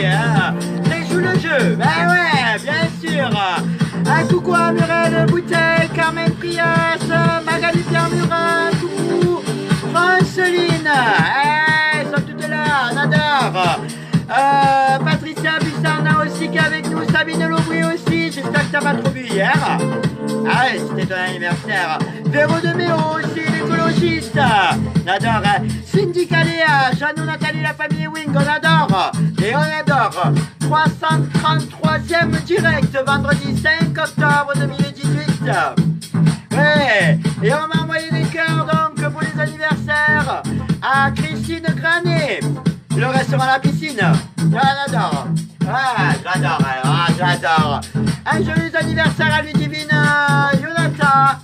hein. Ça joue le jeu. Ben ouais, bien sûr. Un coucou à Muriel Bouteille, Carmen Prias, Magali Pierre Murin, coucou Franceline. Elles sont toutes là, on adore. Patricia Bussarna aussi qui est avec nous, Sabine Lobry aussi, j'espère que t'as pas trop bu hier. Ah ouais, c'était ton anniversaire. Véro de Méo aussi, l'écologiste. On adore. Cindy Caléa, Jeannot Nathalie, la famille Wing, on adore. Et on adore. 333e direct, vendredi 5 octobre 2018. Ouais. Et on m'a envoyé des cœurs donc pour les anniversaires à Christine Granet. Le restaurant à la piscine. J'adore. Ah, j'adore. Ah, j'adore. Un joyeux anniversaire à Ludivine Jonathan.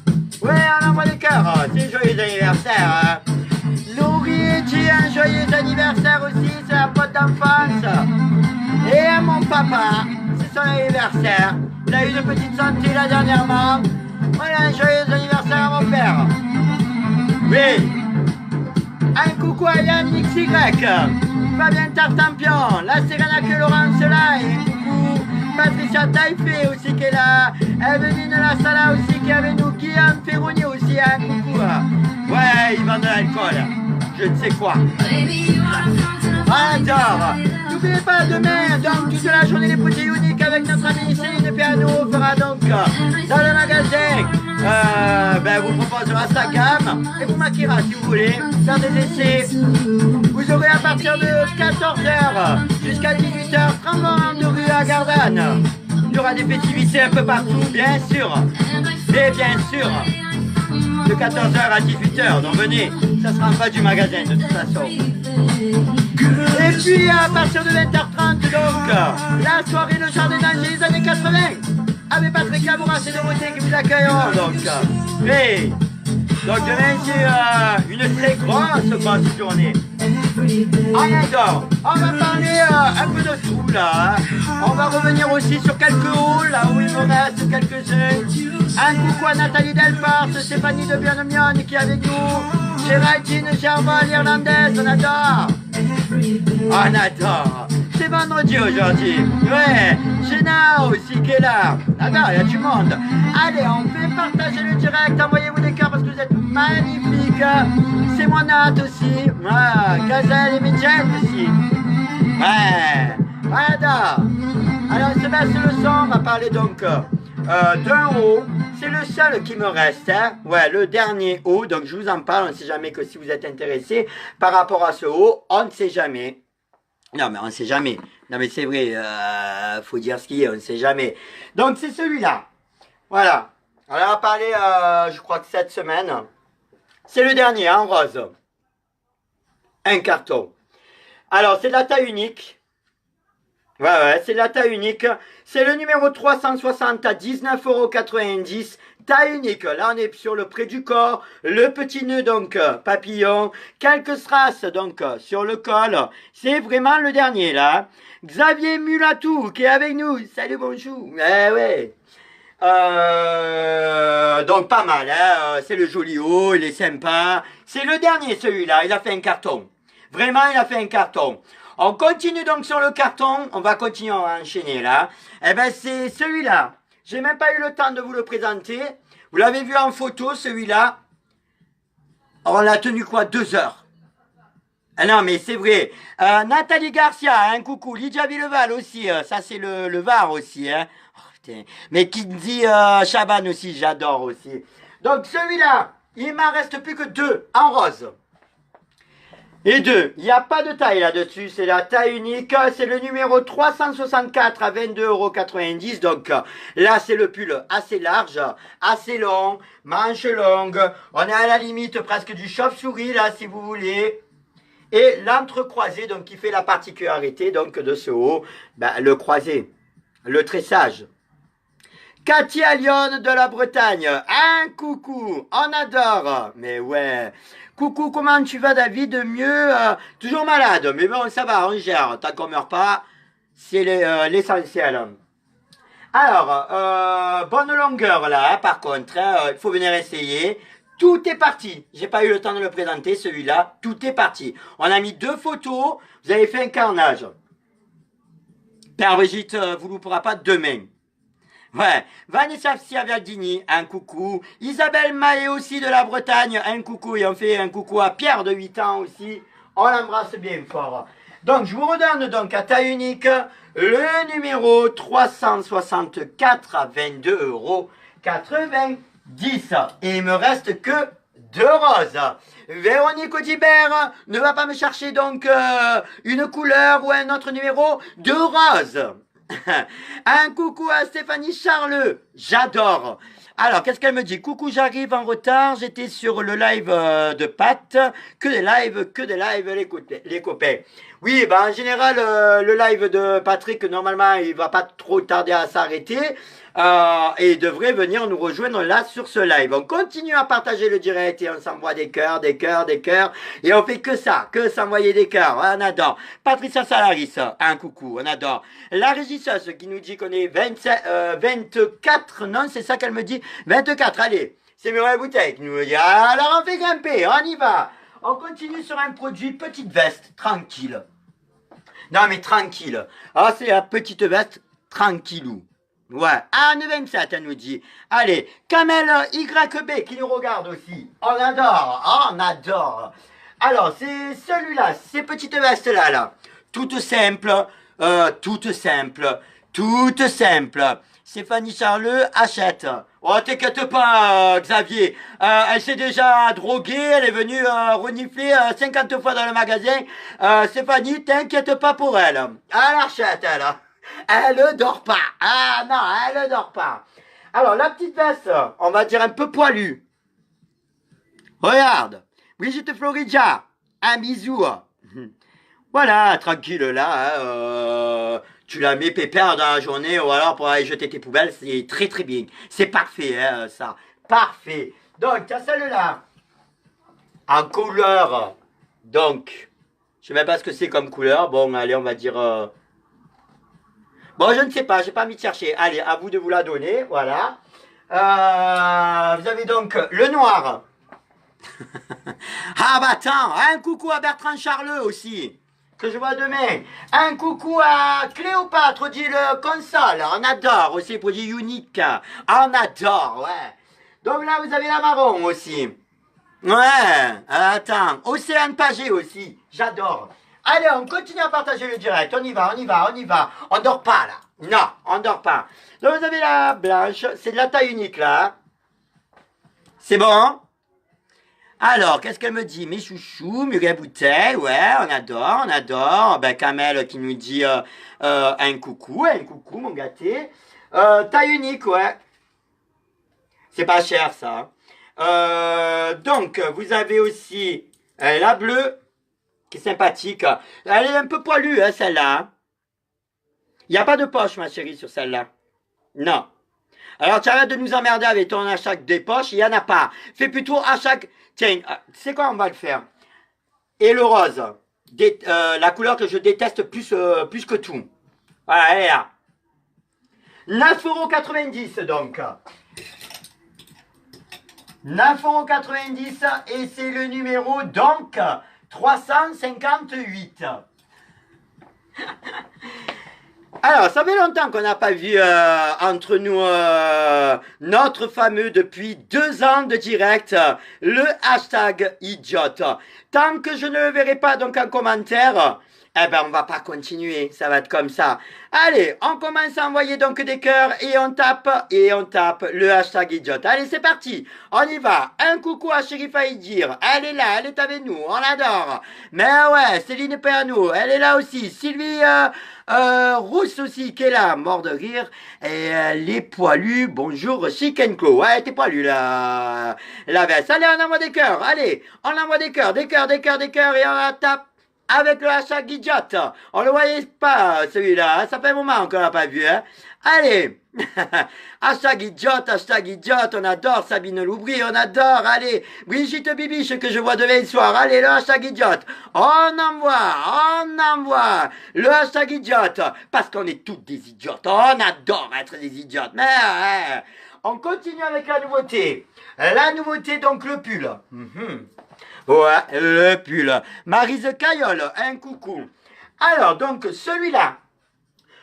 Ouais, on envoie des cœurs. C'est joyeux anniversaire. Luigi, un joyeux anniversaire aussi. C'est la pote d'enfance. Et à mon papa, c'est son anniversaire. Il a eu de petite santé là dernièrement. Voilà, un joyeux anniversaire à mon père. Oui. Un coucou à Yann XY. Fabien Tartampion, la Sérénaque Laurence là, et coucou Patricia Taïfé aussi qui est là, Evelyne Lassala aussi qui est avec nous, Guillaume Ferroni aussi, un coucou. Ouais, ils vendent de l'alcool, je ne sais quoi. J'adore. N'oubliez pas demain, donc toute la journée des petits uniques avec notre amie Céline Piano fera donc dans le magasin. Vous proposera sa gamme et vous maquillera si vous voulez faire des essais. Vous aurez à partir de 14h jusqu'à 18h 30 de rue à Gardanne. Il y aura des festivités un peu partout, bien sûr. Et bien sûr, de 14h à 18h, donc venez, ça sera en bas du magasin de toute façon. Et puis à partir de 20h30 donc, la soirée Le Jardinage des années 80 avec Patrick Laboura et Dorothée qui vous accueilleront donc. Et donc demain c'est une très grosse journée. On adore. On va parler un peu de tout là. On va revenir aussi sur quelques hauts là où il me reste quelques-uns. Un coucou à Nathalie Delpart, Stéphanie de Biennomion qui est avec nous. Géraldine Gerval irlandaise, on adore. On adore. C'est vendredi aujourd'hui. Ouais. Jenna aussi qui est là. Adore, il y a du monde. Allez, on fait partager le direct. Envoyez-vous des cœurs parce que vous êtes magnifiques. C'est mon Nat aussi. Ouais. Gazelle et Midjen aussi. Ouais. J'adore. Alors, on se baisse le son. On va parler donc d'un haut. C'est le seul qui me reste, hein. Ouais, le dernier haut, donc je vous en parle, on ne sait jamais que si vous êtes intéressé par rapport à ce haut, on ne sait jamais. Non, mais on ne sait jamais. Non, mais c'est vrai, faut dire ce qu'il est, on ne sait jamais. Donc, c'est celui-là. Voilà. On en a parlé, je crois que cette semaine. C'est le dernier, en rose. Un carton. Alors, c'est de la taille unique. Ouais, c'est la taille unique. C'est le numéro 360 à 19,90 €. Taille unique. Là, on est sur le près du corps. Le petit nœud, donc, papillon. Quelques strass, donc, sur le col. C'est vraiment le dernier, là. Xavier Mulatou, qui est avec nous. Salut, bonjour. Ouais. Donc, pas mal, hein. C'est le joli haut, il est sympa. C'est le dernier, celui-là. Il a fait un carton. Vraiment, il a fait un carton. On continue donc sur le carton, on va continuer à enchaîner là. Eh ben c'est celui-là. J'ai même pas eu le temps de vous le présenter. Vous l'avez vu en photo celui-là. On l'a tenu quoi, 2 heures. Ah non mais c'est vrai. Nathalie Garcia, un coucou. Lydia Villeval aussi, ça c'est le Var aussi. Hein. Oh, putain. Mais Kinzi Chaban aussi, j'adore aussi. Donc celui-là, il m'en reste plus que 2 en rose. Et 2, il n'y a pas de taille là-dessus, c'est la taille unique, c'est le numéro 364 à 22,90 €, donc là c'est le pull assez large, assez long, manches longues, on est à la limite presque du chauve-souris là si vous voulez, et l'entrecroisé donc qui fait la particularité donc de ce haut, le croisé, le tressage. Cathy Lyon de la Bretagne, un coucou, on adore, mais ouais. Coucou, comment tu vas David? Mieux, toujours malade, mais bon ça va, on gère, tant qu'on meurt pas, c'est l'essentiel. Alors, bonne longueur là, par contre, il faut venir essayer. Tout est parti, j'ai pas eu le temps de le présenter celui-là, tout est parti. On a mis 2 photos, vous avez fait un carnage. Père Brigitte vous loupera pas demain. Ouais, Vanessa Ciavaldini, un coucou. Isabelle Mahé aussi de la Bretagne, un coucou. Et on fait un coucou à Pierre de 8 ans aussi. On l'embrasse bien fort. Donc, je vous redonne donc à taille unique le numéro 364 à 22,90 €. Et il me reste que 2 roses. Véronique Audibert ne va pas me chercher donc une couleur ou un autre numéro de rose. Un coucou à Stéphanie Charleux, j'adore. Alors, qu'est-ce qu'elle me dit? Coucou, j'arrive en retard, j'étais sur le live de Pat. Que des lives, les copains. Oui, ben en général, le live de Patrick, normalement, il va pas trop tarder à s'arrêter. Et il devrait venir nous rejoindre là sur ce live. On continue à partager le direct et on s'envoie des cœurs, des cœurs, des cœurs. Et on fait que ça, que s'envoyer des cœurs. On adore. Patricia Salaris, un coucou, on adore. La régisseuse qui nous dit qu'on est 24, non, c'est ça qu'elle me dit, 24, allez. C'est Muriel Bouteille qui nous dit, alors on fait grimper, on y va. On continue sur un produit petite veste, tranquille. Non mais tranquille. Ah, c'est la petite veste, tranquillou. Ouais, Anne 27, elle nous dit. Allez, Kamel YB qui nous regarde aussi. On adore, on adore. Alors, c'est celui-là, ces petites vestes-là, là. Toutes simples, toutes simples, toutes simples. Stéphanie Charleux achète. Oh, t'inquiète pas, Xavier. Elle s'est déjà droguée, elle est venue renifler 50 fois dans le magasin. Stéphanie, t'inquiète pas pour elle. Elle achète, elle. Elle ne dort pas. Ah non, elle ne dort pas. Alors, la petite veste, on va dire un peu poilue. Regarde. Brigitte Floridia. Un bisou. Voilà, tranquille là. Tu la mets pépère dans la journée ou alors pour aller jeter tes poubelles. C'est très très bien. C'est parfait, hein, ça. Parfait. Donc, tu as celle-là. En couleur. Donc, je sais même pas ce que c'est comme couleur. Bon, allez, on va dire... Bon, je ne sais pas, j'ai pas mis de chercher. Allez, à vous de vous la donner, voilà. Vous avez donc le noir. Ah bah attends, un coucou à Bertrand Charleux aussi, que je vois demain. Un coucou à Cléopâtre, dit le console. On adore aussi, produit unique. On adore, ouais. Donc là, vous avez la marron aussi. Ouais, attends. Océane Pagé aussi, j'adore. Allez, on continue à partager le direct. On y va, on y va, on y va. On dort pas, là. Non, on dort pas. Donc, vous avez la blanche. C'est de la taille unique, là. C'est bon? Alors, qu'est-ce qu'elle me dit? Mes chouchous, Muriel Bouteille. Ouais, on adore, on adore. Ben, Kamel qui nous dit un coucou, mon gâté. Taille unique, ouais. C'est pas cher, ça. Donc, vous avez aussi la bleue. Qui est sympathique. Elle est un peu poilue, hein, celle-là. Il n'y a pas de poche, ma chérie, sur celle-là. Non. Alors, tu arrêtes de nous emmerder avec ton hashtag des poches. Il n'y en a pas. Fais plutôt hashtag... Tiens, tu sais quoi, on va le faire. Et le rose. La couleur que je déteste plus que tout. Voilà, elle est là. 9,90 € donc. 9,90 € et c'est le numéro donc... 358. Alors, ça fait longtemps qu'on n'a pas vu entre nous notre fameux depuis 2 ans de direct, le hashtag idiote. Tant que je ne le verrai pas donc en commentaire, eh ben on va pas continuer, ça va être comme ça. Allez, on commence à envoyer donc des cœurs et on tape le hashtag idiote. Allez, c'est parti, on y va. Un coucou à Chérif Aïdir, elle est là, elle est avec nous, on l'adore. Mais ouais, Céline Pernaud, elle est là aussi. Sylvie Rousse aussi qui est là, mort de rire. Et les poilus, bonjour Chic & Co. Ouais, t'es poilu la veste. Allez, on envoie des cœurs, allez, on envoie des cœurs, des cœurs et on la tape. Avec le hashtag idiote. On le voyait pas, celui-là. Ça fait un moment qu'on l'a pas vu, hein. Allez. hashtag idiote. On adore Sabine Loubry. On adore. Allez. Brigitte Bibiche que je vois demain le soir. Allez, le hashtag idiote. On envoie. Le hashtag idiote. Parce qu'on est toutes des idiotes. On adore être des idiotes. Mais, on continue avec la nouveauté. La nouveauté, donc, le pull. Ouais, le pull. Maryse Caillol, un coucou. Alors, donc, celui-là,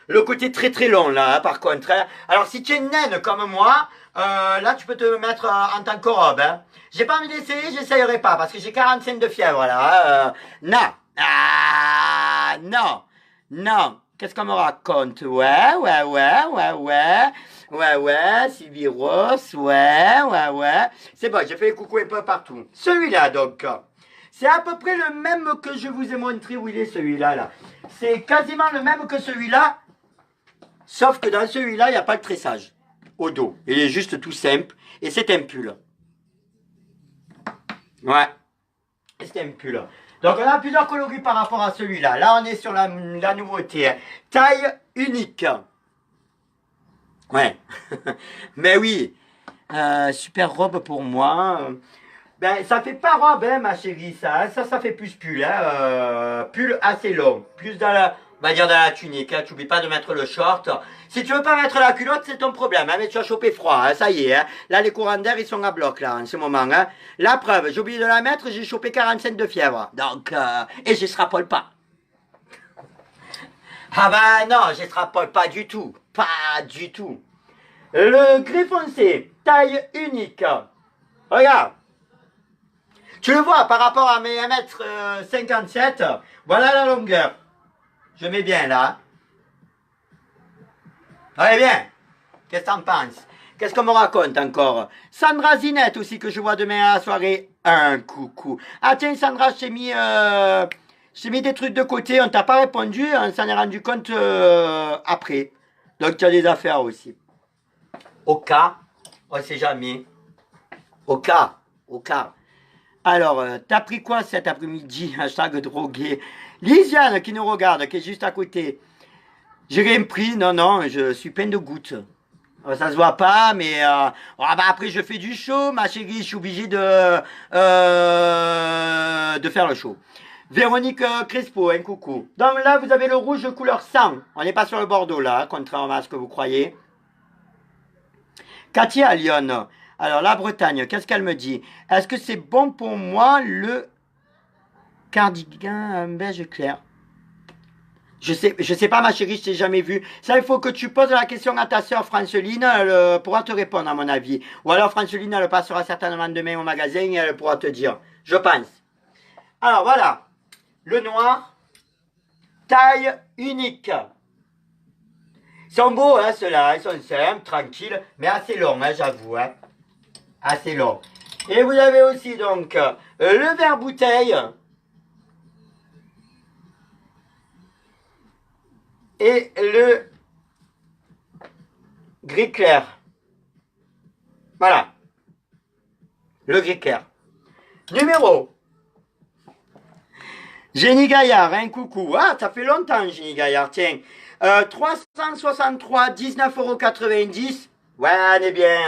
Le côté très très long là, hein, par contre. Hein. Alors si tu es naine comme moi, là tu peux te mettre en tant que robe. Hein. J'ai pas envie d'essayer, j'essayerai pas parce que j'ai 45 de fièvre là. Hein. Non. Ah non. Non. Qu'est-ce qu'on me raconte? Ouais, ouais, ouais, ouais, ouais. Ouais, ouais, Sylvie Ross, ouais, ouais, ouais. C'est bon, j'ai fait les coucou un peu partout. Celui-là donc. C'est à peu près le même que je vous ai montré où il est celui-là. Là. C'est quasiment le même que celui-là. Sauf que dans celui-là, il n'y a pas de tressage au dos. Il est juste tout simple. Et c'est un pull. Ouais. C'est un pull. Donc on a plusieurs coloris par rapport à celui-là. Là, on est sur la nouveauté. Taille unique. Ouais. Mais oui. Super robe pour moi. Ben, ça fait pas robe, hein, ma chérie, ça. Hein. Ça fait plus pull, hein. Pull assez long. Plus dans la, on va dire dans la tunique, hein. Tu n'oublies pas de mettre le short. Si tu veux pas mettre la culotte, c'est ton problème, hein. Mais tu as chopé froid, hein. Ça y est, hein. Là, les courants d'air, ils sont à bloc, là, en ce moment, hein. La preuve, j'ai oublié de la mettre, j'ai chopé 45 de fièvre. Donc, et je extrapole pas. Ah ben non, j'extrapole pas du tout. Pas du tout. Le gris foncé, taille unique. Regarde. Tu le vois par rapport à mes 1m57. Voilà la longueur. Je mets bien là. Allez bien. Qu'est-ce que t'en penses? Qu'est-ce qu'on me raconte encore? Sandra Zinette aussi que je vois demain à la soirée. Un coucou. Ah tiens Sandra, j'ai mis des trucs de côté. On t'a pas répondu. On s'en est rendu compte après. Donc tu as des affaires aussi. Au cas, on sait jamais. Au cas. Alors, t'as pris quoi cet après-midi? Hashtag drogué. Lisiane qui nous regarde, qui est juste à côté. J'ai rien pris, non, je suis plein de gouttes. Ça se voit pas, mais après je fais du show, ma chérie, je suis obligé de faire le show. Véronique Crespo, un coucou. Donc là, vous avez le rouge couleur sang. On n'est pas sur le Bordeaux là, contrairement à ce que vous croyez. Katia à Lyon. Alors, la Bretagne, qu'est-ce qu'elle me dit? Est-ce que c'est bon pour moi le cardigan beige clair? Je sais pas, ma chérie, je t'ai jamais vu. Ça, il faut que tu poses la question à ta sœur Franceline. Elle pourra te répondre, à mon avis. Ou alors, Franceline, elle passera certainement demain au magasin et elle pourra te dire. Je pense. Alors, voilà. Le noir. Taille unique. Ils sont beaux, hein, ceux-là. Ils sont simples, tranquilles, mais assez longs, hein, j'avoue, hein. Assez long. Et vous avez aussi donc le verre bouteille et le gris clair. Voilà. Le gris clair. Numéro. Jenny Gaillard, un coucou. Ah, ça fait longtemps, Jenny Gaillard, tiens. 363, 19,90 €. Ouais, on est bien.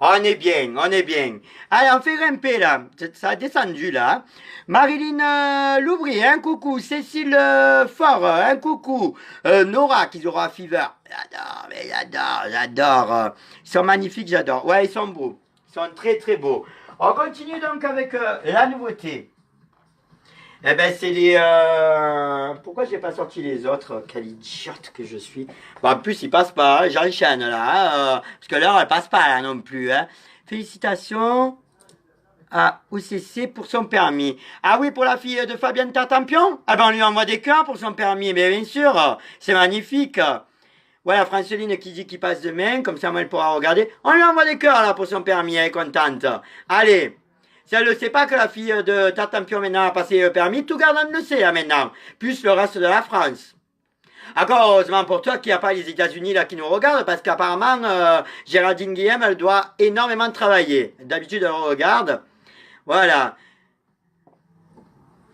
On est bien. Allez, on fait grimper là. Ça a descendu là. Marilyn Loubry, un coucou. Cécile Faure, un coucou. Nora qui aura fever. J'adore. Ils sont magnifiques, j'adore. Ouais, ils sont beaux. Ils sont très très beaux. On continue donc avec la nouveauté. Eh ben c'est les... Pourquoi j'ai pas sorti les autres? Quelle idiote que je suis. Bon, en plus, ils passent pas. Hein. J'enchaîne là. Parce que l'heure, elle passe pas là non plus. Hein. Félicitations à OCC pour son permis. Ah oui, pour la fille de Fabienne Tartampion? Ah ben on lui envoie des cœurs pour son permis. Mais bien sûr, c'est magnifique. Voilà, Franceline qui dit qu'il passe demain. Comme ça, moi, elle pourra regarder. On lui envoie des cœurs là pour son permis. Elle est contente. Allez. Si elle ne sait pas que la fille de Tartampion maintenant a passé le permis, tout Gardanne le sait là maintenant, plus le reste de la France. Encore heureusement pour toi qu'il n'y a pas les États-Unis là qui nous regardent, parce qu'apparemment Géraldine Guillaume elle doit énormément travailler. D'habitude elle regarde. Voilà.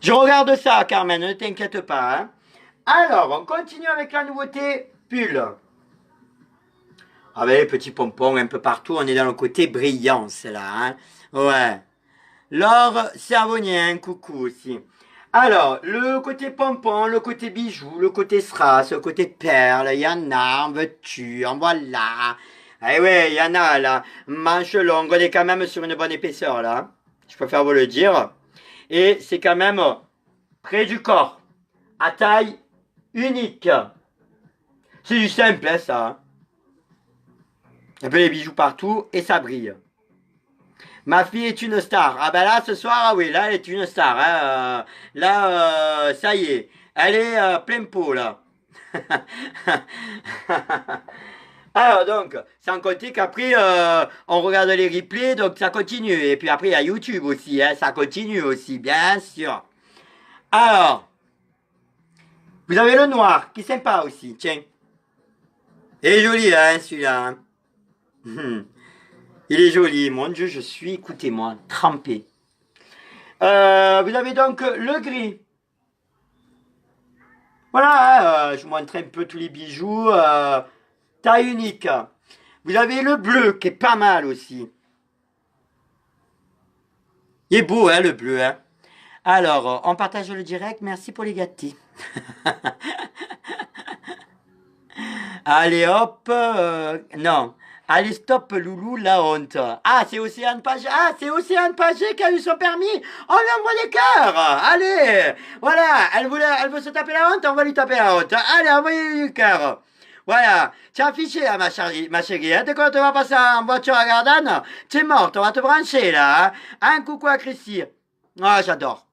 Je regarde ça Carmen, ne t'inquiète pas. Hein. Alors, on continue avec la nouveauté pull. Avec les petits pompons un peu partout, on est dans le côté brillance là. Hein. Ouais. Laure Servonien, coucou aussi. Alors, le côté pompon, le côté bijoux, le côté strass, le côté perle, il y en a, en veux-tu, en voilà. Eh ouais, il y en a là. Manche longue, on est quand même sur une bonne épaisseur là. Je préfère vous le dire. Et c'est quand même près du corps, à taille unique. C'est du simple, hein, ça. Un peu les bijoux partout et ça brille. Ma fille est une star. Ah ben là, ce soir, ah oui, là, elle est une star. Hein. Là, ça y est. Elle est plein pot, là. Alors donc, sans compter qu'après, on regarde les replays, donc ça continue. Et puis après, il y a YouTube aussi, hein, ça continue aussi, bien sûr. Alors, vous avez le noir, qui est sympa aussi, tiens. Il est joli, hein, celui-là. Hein. Il est joli, mon Dieu, je suis, écoutez-moi, trempé. Vous avez donc le gris. Voilà, je vous montre un peu tous les bijoux. Taille unique. Vous avez le bleu qui est pas mal aussi. Il est beau, hein, le bleu. Hein. Alors, on partage le direct. Merci pour les gâteaux. Allez, hop. Non. Allez, stop, Loulou, la honte. Ah, c'est Océane Pagé. Ah, c'est Océane Pagé qui a eu son permis. On lui envoie des cœurs. Allez. Voilà. Elle veut se taper la honte. On va lui taper la honte. Allez, envoyez-lui du cœur. Voilà. Tu es affiché, là, ma chérie. Hein. Dès qu'on te va passer en voiture à Gardanne, tu es morte. On va te brancher, là. Hein. Un coucou à Christy. Ah, j'adore.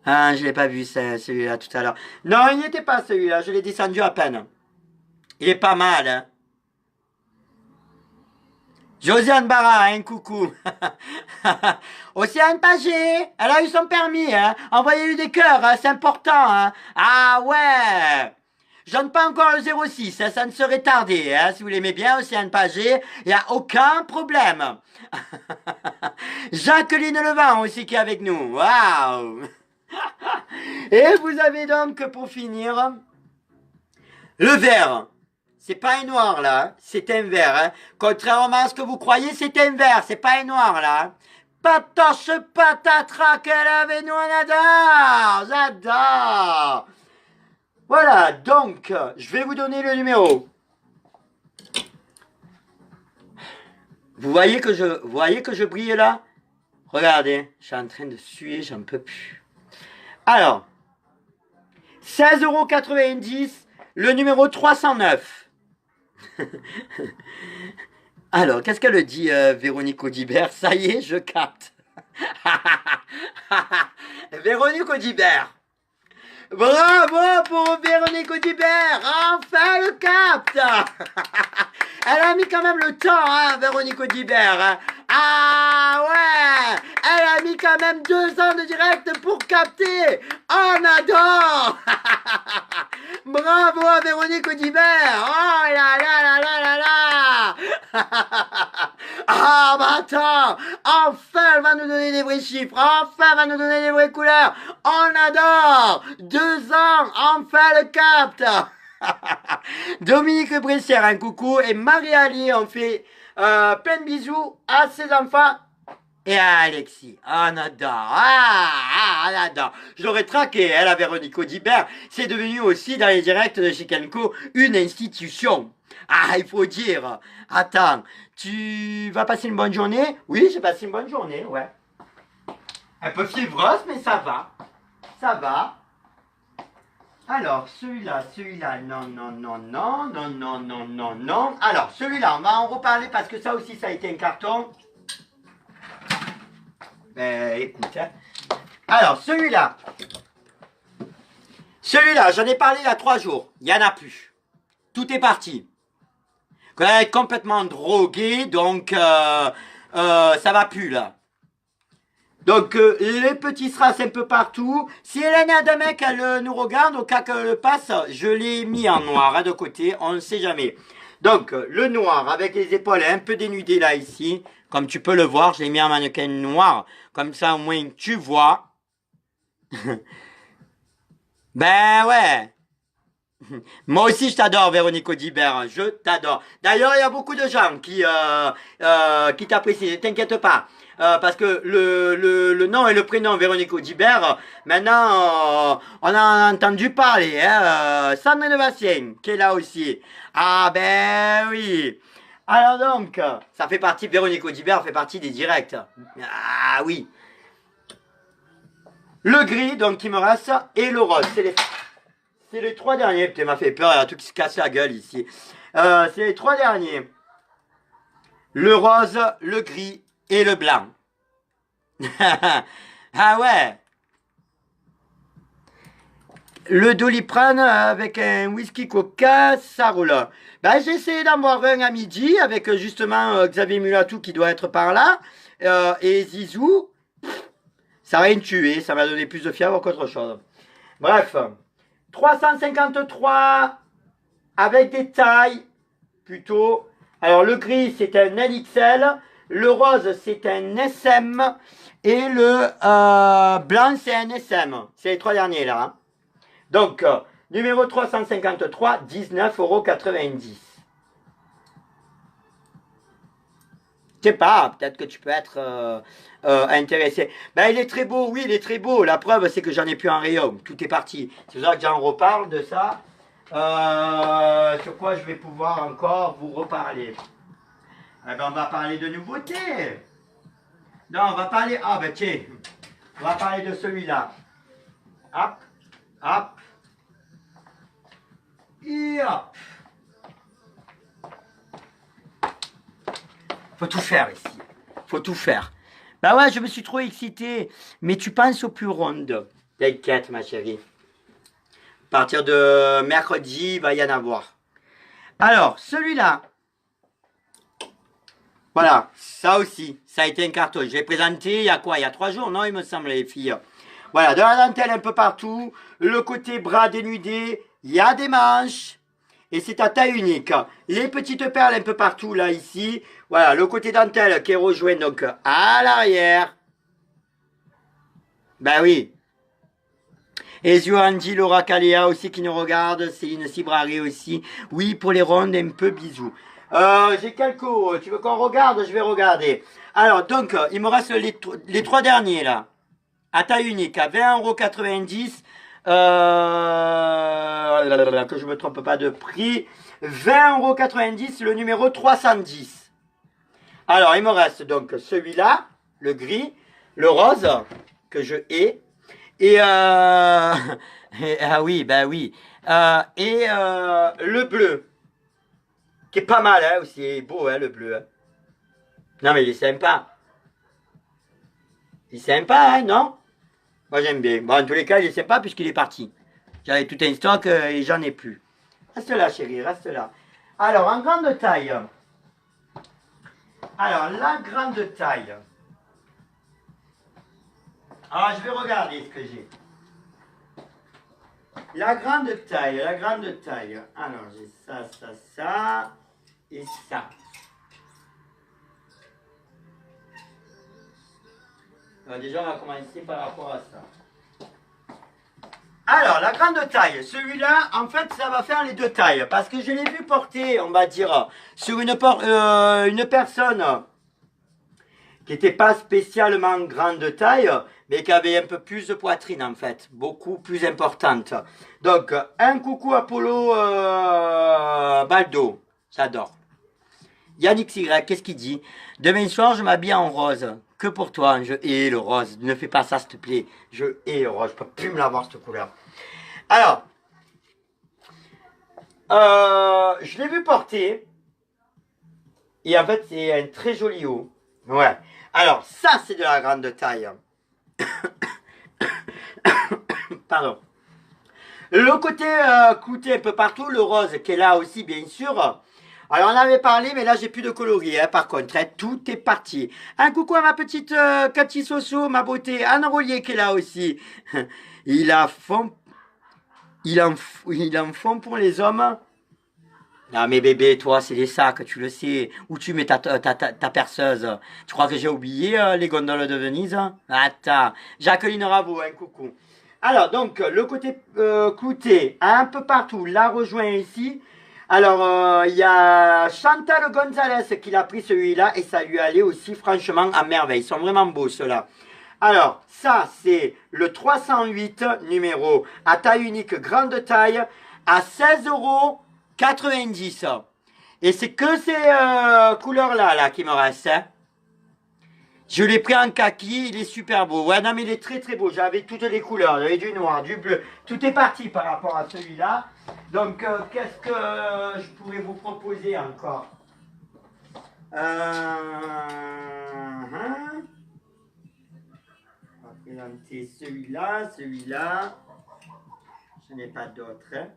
Ah, je l'ai pas vu, celui-là, tout à l'heure. Non, il n'y était pas, celui-là. Je l'ai descendu à peine. Il est pas mal, hein. Josiane Barra, un coucou. Océane Pagé, elle a eu son permis, hein. Envoyez-lui des cœurs, hein, c'est important, hein. Ah ouais. Je donne pas encore le 06, hein, ça ne serait tardé, hein. Si vous l'aimez bien, Océane Pagé, il n'y a aucun problème. Jacqueline Levent aussi qui est avec nous. Waouh. Et vous avez donc, pour finir, le vert. C'est pas un noir, là. C'est un vert, hein. Contrairement à ce que vous croyez, c'est un vert. C'est pas un noir, là. Patoche patatras qu'elle avait, nous, on adore. J'adore. Voilà, donc, je vais vous donner le numéro. Vous voyez que je brille, là? Regardez, je suis en train de suer, j'en peux plus. Alors, 16,90 €, le numéro 309. Alors, qu'est-ce qu'elle dit, Véronique Audibert? Ça y est, je capte. Véronique Audibert. Bravo pour Véronique Audibert. Enfin, le capte. Elle a mis quand même le temps, hein, Véronique Audibert. Hein. Ah ouais. Elle a mis quand même 2 ans de direct pour capter. On adore. Bravo à Véronique Audibert. Oh là là là là là là. Ah bah attends. Enfin elle va nous donner des vrais chiffres. Enfin elle va nous donner des vraies couleurs. On adore. 2 ans. Enfin le capte. Dominique Bressière, un coucou. Et Marie-Ali, on fait plein de bisous à ses enfants. Et à Alexis, on adore, on adore. Je l'aurais traqué, elle, la Véronique Audibert. C'est devenu aussi, dans les directs de chez Kenko, une institution. Ah, il faut dire. Attends, tu vas passer une bonne journée? Oui, j'ai passé une bonne journée, ouais. Un peu fiévreuse, mais ça va. Ça va. Alors, celui-là, non, non, non, non, non, non, non, non, non. Alors, celui-là, on va en reparler parce que ça aussi, ça a été un carton. Ben, écoute, hein. Alors, celui-là, j'en ai parlé il y a 3 jours. Il n'y en a plus. Tout est parti. Elle est complètement droguée, donc ça va plus, là. Donc, les petits strass un peu partout. Si Hélène a demain qu'elle nous regarde, au cas qu'elle le passe, je l'ai mis en noir, hein, de côté, on ne sait jamais. Donc, le noir avec les épaules un peu dénudées là, ici. Comme tu peux le voir, je l'ai mis en mannequin noir. Comme ça, au moins, tu vois. Ben ouais. Moi aussi, je t'adore, Véronique Audibert. Je t'adore. D'ailleurs, il y a beaucoup de gens qui t'apprécient. Ne t'inquiète pas. Parce que le nom et le prénom Véronique Audibert, maintenant, on a entendu parler. Hein, Sandrine Bastien, qui est là aussi. Ah ben oui. Alors donc, ça fait partie, Véronique Audibert fait partie des directs. Ah oui. Le gris, donc, qui me reste, et le rose. c'est les 3 derniers. Putain, m'a fait peur, il y a tout qui se casse la gueule ici. C'est les 3 derniers. Le rose, le gris et le blanc. Ah ouais. Le Doliprane avec un whisky coca, ça roule. Ben, j'ai essayé d'en boire un à midi avec justement Xavier Mulatou qui doit être par là. Et Zizou, ça m'a rien tué, ça m'a donné plus de fièvre qu'autre chose. Bref, 353 avec des tailles plutôt. Alors le gris c'est un LXL, le rose c'est un SM et le blanc c'est un SM. C'est les 3 derniers là. Hein. Donc, numéro 353, 19,90 €. Je sais pas, peut-être que tu peux être intéressé. Ben, il est très beau, oui, il est très beau. La preuve, c'est que j'en ai plus en rayon. Tout est parti. C'est pour ça que j'en reparle de ça. Sur quoi je vais pouvoir encore vous reparler. Eh ben, on va parler de nouveautés. Non, on va parler... Ah, ben tiens. On va parler de celui-là. Hop. Hop. Et hop. Faut tout faire ici. Faut tout faire. Bah ouais, je me suis trop excité. Mais tu penses aux plus rondes. T'inquiète, ma chérie. À partir de mercredi, il va y en avoir. Alors, celui-là. Voilà, ça aussi. Ça a été un carton. Je l'ai présenté il y a quoi? Il y a 3 jours, non, il me semble, les filles. Voilà, de la dentelle un peu partout. Le côté bras dénudé. Il y a des manches. Et c'est à taille unique. Les petites perles un peu partout, là, ici. Voilà, le côté dentelle qui est rejoint, donc, à l'arrière. Ben oui. Et Andy, Laura Kaléa aussi qui nous regarde. Céline Cibrari aussi. Oui, pour les rondes, un peu bisous. J'ai quelques... Tu veux qu'on regarde? Je vais regarder. Alors, donc, il me reste les 3 derniers, là. À taille unique, à 20,90 €. Que je ne me trompe pas de prix. 20,90 €, le numéro 310. Alors, il me reste donc celui-là, le gris, le rose, que je hais. Et, ah oui, ben oui. Et le bleu, qui est pas mal, hein, aussi. Il est beau, hein, le bleu. Hein. Non, mais il est sympa. Il est sympa, hein, non? Moi, j'aime bien. Bon, en tous les cas, il est sympa puisqu'il est parti. J'avais tout un stock et j'en ai plus. Reste là, chérie, reste là. Alors, en grande taille. Alors, la grande taille. Alors, je vais regarder ce que j'ai. La grande taille, la grande taille. Alors, j'ai ça, ça, ça et ça. Alors, déjà, on va commencer par rapport à ça. Alors, la grande taille, celui-là, en fait, ça va faire les 2 tailles. Parce que je l'ai vu porter, on va dire, sur une personne qui n'était pas spécialement grande taille, mais qui avait un peu plus de poitrine, en fait. Beaucoup plus importante. Donc, un coucou Apollo Baldo. J'adore. Yannick Y, qu'est-ce qu'il dit? Demain soir, je m'habille en rose. Que pour toi, je hais le rose. Ne fais pas ça, s'il te plaît. Je hais le rose. Je peux plus me l'avoir, cette couleur. Alors, je l'ai vu porter. Et en fait, c'est un très joli haut. Ouais. Alors, ça, c'est de la grande taille. Pardon. Le côté clouté un peu partout. Le rose qui est là aussi, bien sûr. Alors, on avait parlé, mais là, j'ai plus de coloris, hein, par contre. Hein, tout est parti. Un coucou à ma petite Cathy Soso, ma beauté. Anne Rollier qui est là aussi. Il en fond pour les hommes. Ah, mais bébé, toi, c'est les sacs, tu le sais. Où tu mets ta perceuse? Tu crois que j'ai oublié les gondoles de Venise? Attends. Jacqueline Ravo, un coucou. Alors, donc, le côté clouté, un peu partout, l'a rejoint ici. Alors, il y a Chantal Gonzalez qui l'a pris celui-là et ça lui allait aussi franchement à merveille. Ils sont vraiment beaux ceux-là. Alors, ça c'est le 308 numéro à taille unique, grande taille, à 16,90 €. Et c'est que ces couleurs-là là, qui me restent. Hein. Je l'ai pris en kaki, il est super beau. Ouais, non, mais il est très très beau. J'avais toutes les couleurs, j'avais du noir, du bleu. Tout est parti par rapport à celui-là. Donc, qu'est-ce que je pourrais vous proposer encore? On va présenter celui-là, celui-là. Je n'ai pas d'autres. Hein.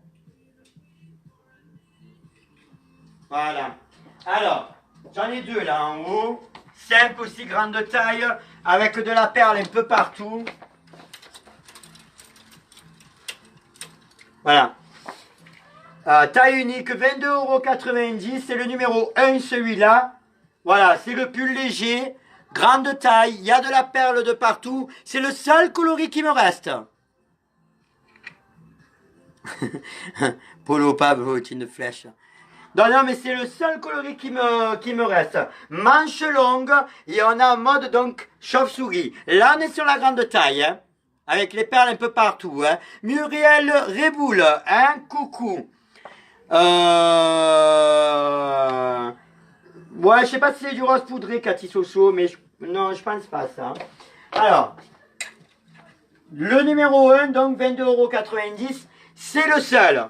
Voilà. Alors, j'en ai deux là en haut. Simple aussi, grande taille, avec de la perle un peu partout. Voilà. Taille unique, 22,90 €. C'est le numéro 1, celui-là. Voilà, c'est le pull léger, grande taille, il y a de la perle de partout. C'est le seul coloris qui me reste. Polo Pablo, une flèche. Non, non, mais c'est le seul coloris qui me reste. Manche longue, et on a en mode donc chauve-souris. Là, on est sur la grande taille, hein, avec les perles un peu partout. Hein. Muriel Réboule, hein, coucou. Ouais, je sais pas si c'est du rose poudré, Cathy Soso, mais non, je pense pas ça. Alors, le numéro 1, donc 22,90 €, c'est le seul.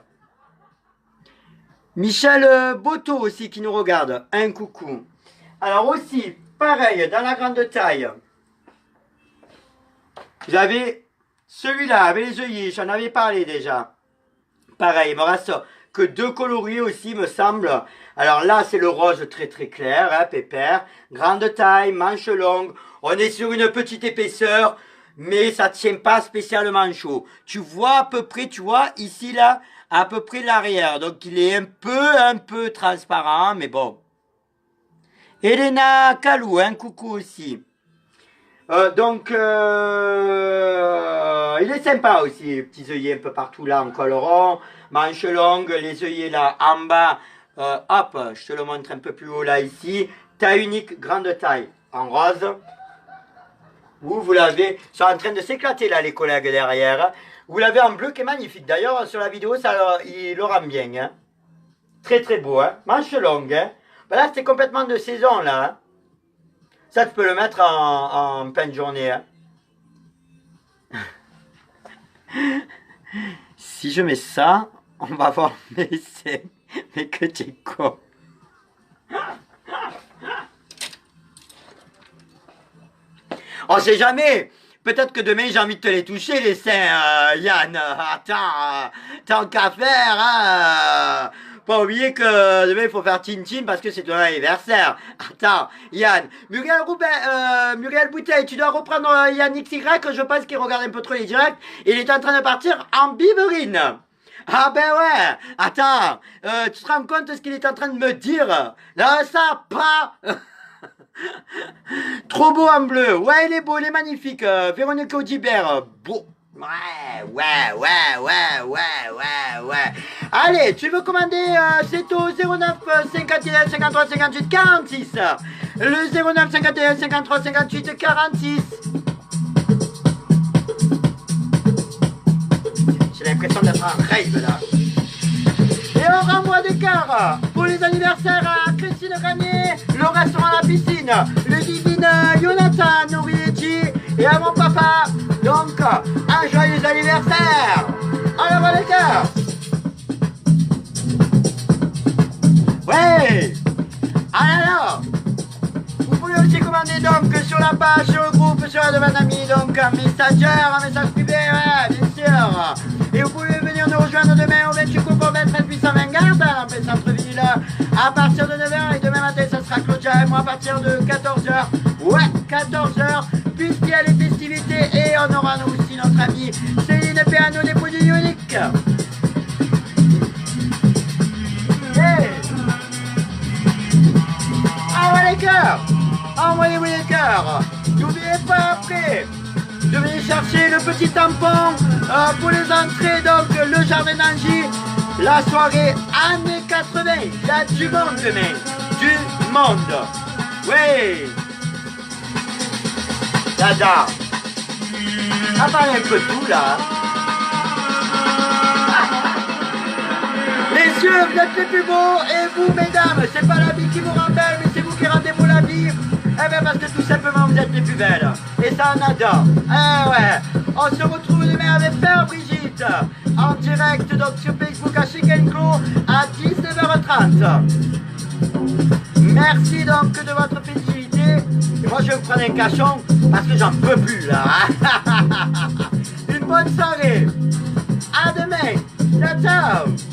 Michel Boto aussi qui nous regarde, un coucou. Alors aussi, pareil, dans la grande taille, j'avais celui-là avec les œillets, j'en avais parlé déjà. Pareil, il me reste que deux coloris aussi, me semble. Alors là, c'est le rose très très clair, hein, pépère. Grande taille, manche longue. On est sur une petite épaisseur, mais ça ne tient pas spécialement chaud. Tu vois à peu près, tu vois, ici là, à peu près l'arrière. Donc il est un peu transparent, mais bon. Elena Kalou, un coucou aussi. Donc, il est sympa aussi, les petits œillets un peu partout là en col rond, manche longue, les œillets là en bas, hop, je te le montre un peu plus haut là ici, taille unique, grande taille, en rose. Vous l'avez, ils sont en train de s'éclater là les collègues derrière. Vous l'avez en bleu qui est magnifique, d'ailleurs sur la vidéo il le rend bien, hein. Très très beau, hein. Manche longue, hein. Ben là c'est complètement de saison là, hein. Ça, tu peux le mettre en pleine journée. Hein. Si je mets ça, on va voir mes seins. Mais que tu es con. On sait jamais. Peut-être que demain, j'ai envie de te les toucher, les seins, Yann. Attends, tant qu'à faire, hein. Pas oublier que demain il faut faire Tintin parce que c'est ton anniversaire. Attends, Yann. Muriel Bouteille, tu dois reprendre Yann XY, je pense qu'il regarde un peu trop les directs. Il est en train de partir en biberine. Ah ben ouais. Attends, tu te rends compte de ce qu'il est en train de me dire? Là, ça, pas. Trop beau en bleu. Ouais, il est beau, il est magnifique. Véronique Audibert, beau. Ouais. Allez, tu veux commander, c'est au 09 51 53 58 46. Le 09 51 53 58 46. J'ai l'impression d'être en rave là. Et on renvoie des cœurs pour les anniversaires à Christine Gagné, le restaurant à la piscine, le divine Jonathan Norietti et à mon papa. Donc, un joyeux anniversaire. On envoie les cœurs. Ouais. Alors, vous pouvez aussi commander donc sur la page, sur le groupe, sur la demande d'amis, donc un message privé, ouais, bien sûr. Et vous pouvez venir nous rejoindre demain au 28 Coupon 13 820 Garde, en plein centre-ville, à partir de 9 h. Et demain matin, ça sera Claudia et moi à partir de 14 h. Ouais, 14 h, puisqu'il y a les festivités. Et on aura nous aussi notre amie Céline Péano des produits uniques. Hey. Envoyez les cœurs. Envoyez-vous les cœurs. N'oubliez pas après de venir chercher le petit tampon pour les entrées, donc le jardin d'Angie, la soirée années 80. Il y a du monde demain, du monde. Oui. Dada. Apparaît un peu tout là. Messieurs, vous êtes les plus beaux et vous, mesdames, c'est pas l'habit qui vous rend belle, mais c'est vous qui rendez beau la vie. Eh bien parce que tout simplement vous êtes les plus belles. Et ça on adore. Eh ouais. On se retrouve demain avec Père Brigitte. En direct donc sur Facebook à Chic & Co à 19h30. Merci donc de votre fidélité. Et moi je vais me prendre un cachon parce que j'en peux plus là. Une bonne soirée. À demain. Ciao ciao.